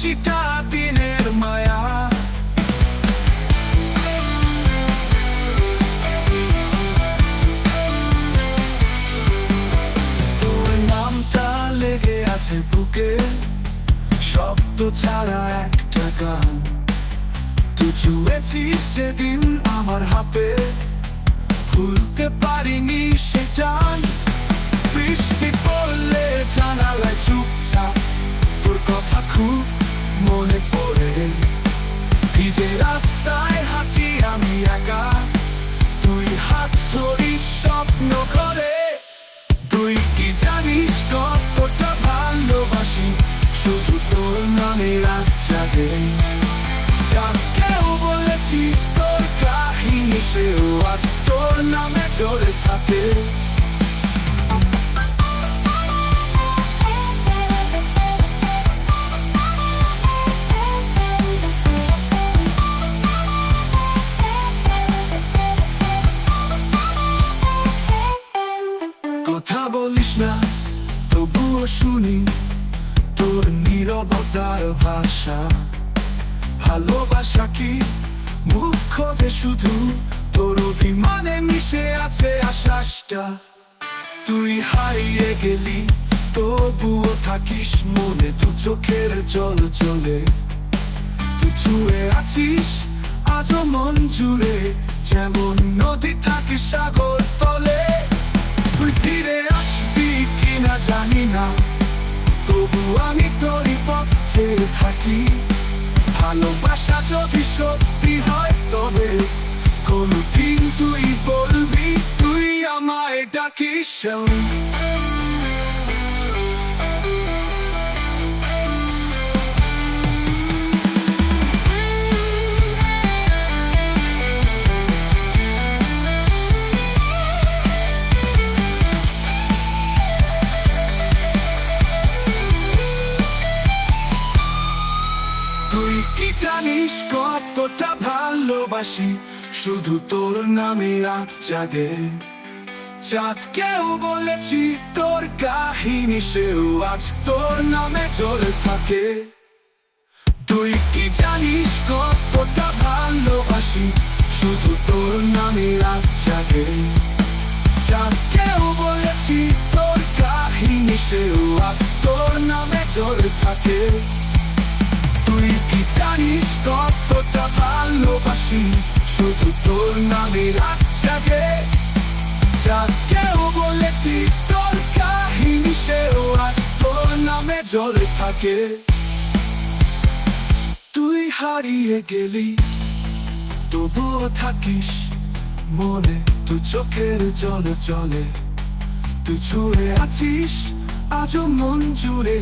হাসিটা দিনের মায়া। তোর নামটা লেগে আছে বুকে, শব্দ ছাড়া একটা গান। তুই ছুঁয়েছিস যেদিন আমার হাতে, ভুলতে পারিনি সেটা। বৃষ্টি পড়লে জানালায় চুপচাপ তোর কথা খুব মনে পড়ে। ভিজে রাস্তায় হাঁটি আমি একা, তুই হাত ধরিস স্বপ্ন করে। তুই কি জানিস কতটা ভালোবাসি, শুধু তোর নামে রাত জাগে। কেউ বলেছি তোর কাহিনী, সেও আজ তোর নামে চলে থাকে। কথা বলিস না তবুও শুনি তোর নীরবতার ভাষা। ভালোবাসা কি মুখ খোঁজে শুধু, তোর অভিমানে মিশে আছে আশ্বাসটা। তুই হারিয়ে গেলি তবুও থাকিস মনে, দু চোখের জল চলে। তুই ছুঁয়ে আছিস আজও মন জুড়ে, যেমন নদী থাকে সাগর তলে। তুই ফিরে আসবি কিনা জানি না, তবু আমি তোরই পথ চেয়ে থাকি। ভালোবাসা যদি সত্যি হয় তবে কোনদিন তুই বলবি, তুই আমায় ডাকিস। তুই কি জানিস কতটা ভালোবাসি, শুধু তোর নামে রাত জাগে। কেউ বলেছি তোর কাহিনী, সেও আজ তোর নামে চলে থাকে। তুই কি জানিস কতটা ভালোবাসি, শুধু তোর নামে রাত জাগে। কেউ বলেছি তোর কাহিনী, সেও আজ তোর নামে চলে থাকে। তুই কি জানিস কতটা ভালোবাসি, শুধু তোর নামে রাত জাগে। কেউ বলেছি তোর কাহিনী, সেও আজ তোর নামে জ্বলে থাকে। তুই হারিয়ে গেলি তবুও থাকিস মনে, তুই চোখের জলে চলে। তুই ছুঁয়ে আছিস আজও মন জুড়ে,